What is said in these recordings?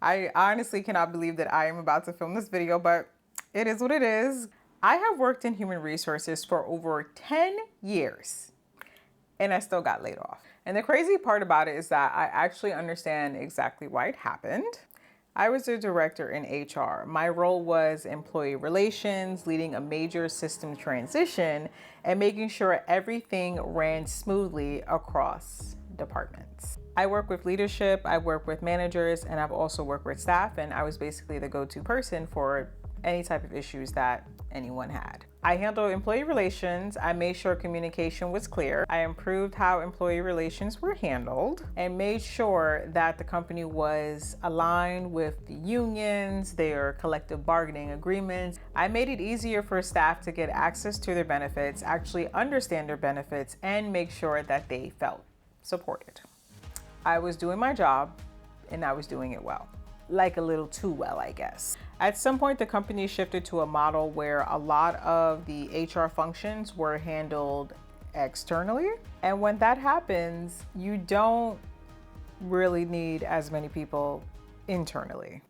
I honestly cannot believe that I am about to film this video, but it is what it is. I have worked in human resources for over 10 years and I still got laid off. And the crazy part about it is that I actually understand exactly why it happened. I was a director in HR. My role was employee relations, leading a major system transition and making sure everything ran smoothly across departments. I work with leadership, I work with managers, and I've also worked with staff, and I was basically the go-to person for any type of issues that anyone had. I handled employee relations. I made sure communication was clear. I improved how employee relations were handled and made sure that the company was aligned with the unions, their collective bargaining agreements. I made it easier for staff to get access to their benefits, actually understand their benefits, and make sure that they felt supported. I was doing my job and I was doing it well. Like a little too well, I guess. At some point, the company shifted to a model where a lot of the HR functions were handled externally. And when that happens, you don't really need as many people internally.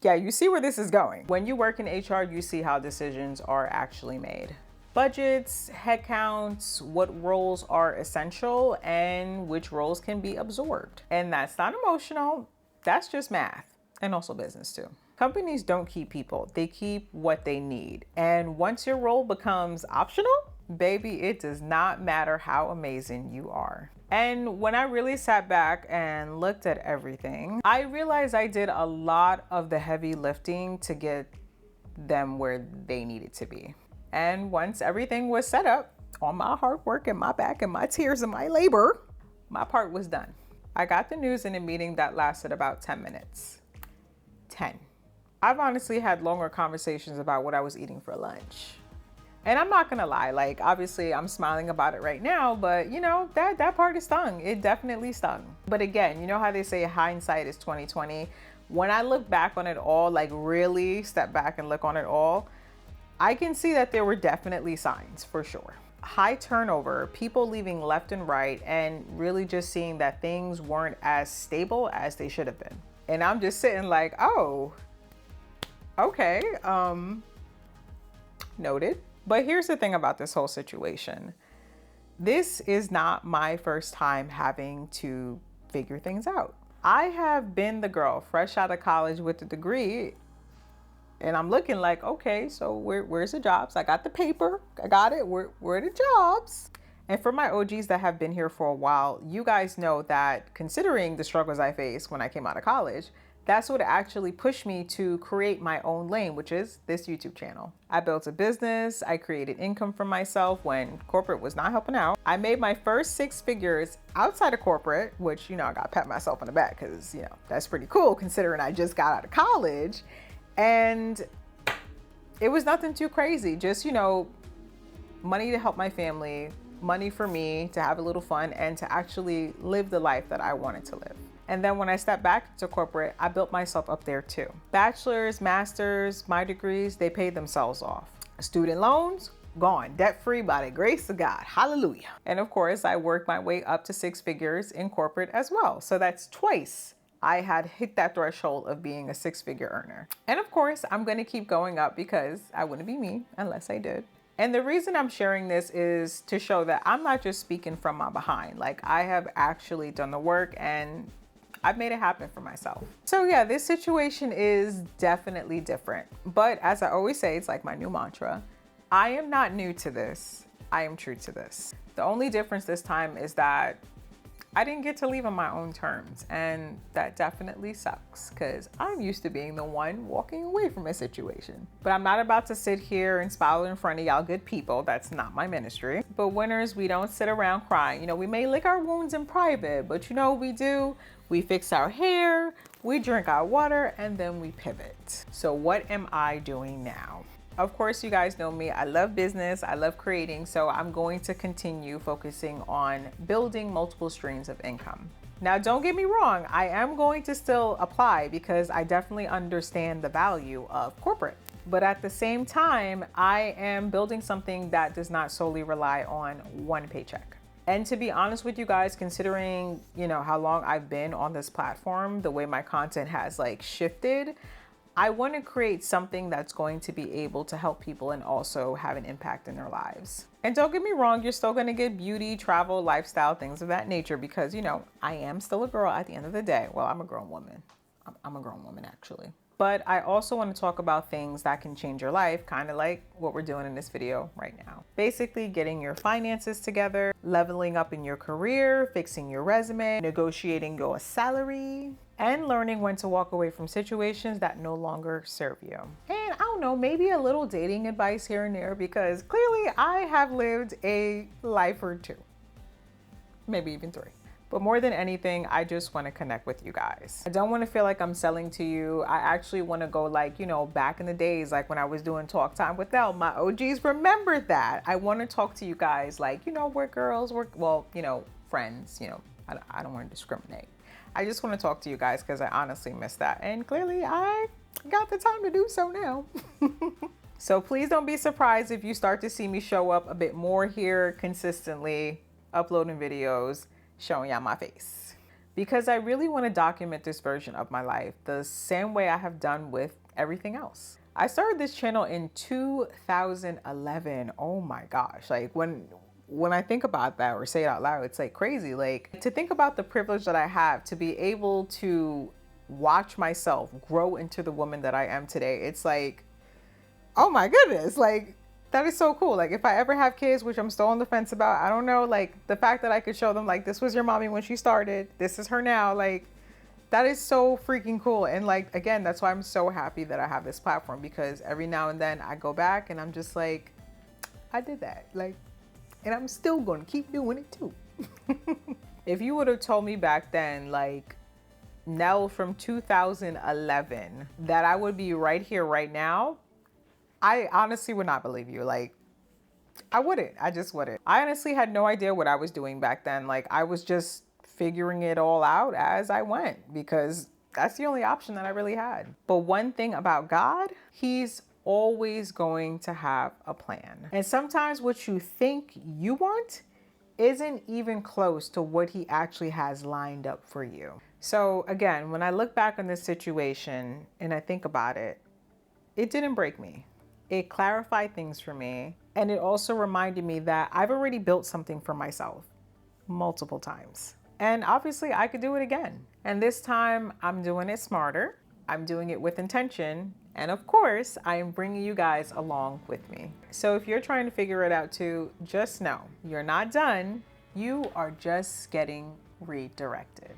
Yeah, you see where this is going. When you work in HR, you see how decisions are actually made. Budgets, headcounts, what roles are essential and which roles can be absorbed. And that's not emotional, that's just math and also business too. Companies don't keep people, they keep what they need. And once your role becomes optional, baby, it does not matter how amazing you are. And when I really sat back and looked at everything, I realized I did a lot of the heavy lifting to get them where they needed to be. And once everything was set up, all my hard work and my back and my tears and my labor, my part was done. I got the news in a meeting that lasted about 10 minutes. 10. I've honestly had longer conversations about what I was eating for lunch. And I'm not gonna lie, like obviously I'm smiling about it right now, but you know, that part is stung. It definitely stung. But again, you know how they say hindsight is 20/20. When I look back on it all, like really step back and look on it all, I can see that there were definitely signs for sure. High turnover, people leaving left and right, and really just seeing that things weren't as stable as they should have been. And I'm just sitting like, oh, okay, noted. But here's the thing about this whole situation. This is not my first time having to figure things out. I have been the girl fresh out of college with a degree, and I'm looking like, okay, so where's the jobs? I got the paper, I got it, where are the jobs? And for my OGs that have been here for a while, you guys know that considering the struggles I faced when I came out of college, that's what actually pushed me to create my own lane, which is this YouTube channel. I built a business, I created income for myself when corporate was not helping out. I made my first 6 figures outside of corporate, which, you know, I got to pat myself on the back because, you know, that's pretty cool considering I just got out of college. And it was nothing too crazy, just, you know, money to help my family, money for me to have a little fun and to actually live the life that I wanted to live. And then when I stepped back into corporate, I built myself up there too. Bachelor's, master's, my degrees, they paid themselves off. Student loans, gone, debt-free by the grace of God, hallelujah. And of course, I worked my way up to 6 figures in corporate as well. So that's twice I had hit that threshold of being a 6-figure earner. And of course, I'm gonna keep going up because I wouldn't be me unless I did. And the reason I'm sharing this is to show that I'm not just speaking from my behind. Like I have actually done the work and I've made it happen for myself. So yeah, this situation is definitely different. But as I always say, it's like my new mantra. I am not new to this. I am true to this. The only difference this time is that I didn't get to leave on my own terms, and that definitely sucks because I'm used to being the one walking away from a situation. But I'm not about to sit here and smile in front of y'all good people. That's not my ministry. But winners, we don't sit around crying. You know, we may lick our wounds in private, but you know what we do? We fix our hair, we drink our water, and then we pivot. So what am I doing now? Of course, you guys know me. I love business. I love creating. So I'm going to continue focusing on building multiple streams of income. Now, don't get me wrong. I am going to still apply because I definitely understand the value of corporate. But at the same time, I am building something that does not solely rely on one paycheck. And to be honest with you guys, considering, how long I've been on this platform, the way my content has like shifted, I want to create something that's going to be able to help people and also have an impact in their lives. And don't get me wrong, you're still going to get beauty, travel, lifestyle, things of that nature, because, I am still a girl at the end of the day. Well, I'm a grown woman. I'm a grown woman, actually. But I also want to talk about things that can change your life, kind of like what we're doing in this video right now. Basically, getting your finances together, leveling up in your career, fixing your resume, negotiating your salary, and learning when to walk away from situations that no longer serve you. And I don't know, maybe a little dating advice here and there, because clearly I have lived a life or two, maybe even three. But more than anything, I just want to connect with you guys. I don't want to feel like I'm selling to you. I actually want to go like, back in the days, like when I was doing Talk Time with Elle, my OGs remember that. I want to talk to you guys like, we're girls, friends, I don't want to discriminate. I just want to talk to you guys because I honestly miss that. And clearly I got the time to do so now. So please don't be surprised if you start to see me show up a bit more here consistently, uploading videos, showing y'all my face, because I really want to document this version of my life the same way I have done with everything else. I started this channel in 2011. Oh my gosh. Like when I think about that or say it out loud, it's like crazy. Like to think about the privilege that I have to be able to watch myself grow into the woman that I am today. It's like, oh my goodness. Like, that is so cool. Like if I ever have kids, which I'm still on the fence about, I don't know, like the fact that I could show them like, this was your mommy when she started, this is her now, like that is so freaking cool. And like, again, that's why I'm so happy that I have this platform, because every now and then I go back and I'm just like, I did that. Like, and I'm still going to keep doing it too. If you would have told me back then, like Nell from 2011, that I would be right here right now, I honestly would not believe you. Like, I wouldn't. I just wouldn't. I honestly had no idea what I was doing back then. Like, I was just figuring it all out as I went, because that's the only option that I really had. But one thing about God, He's always going to have a plan. And sometimes what you think you want isn't even close to what He actually has lined up for you. So again, when I look back on this situation and I think about it, it didn't break me. It clarified things for me. And it also reminded me that I've already built something for myself multiple times. And obviously I could do it again. And this time I'm doing it smarter. I'm doing it with intention. And of course, I am bringing you guys along with me. So if you're trying to figure it out too, just know you're not done. You are just getting redirected.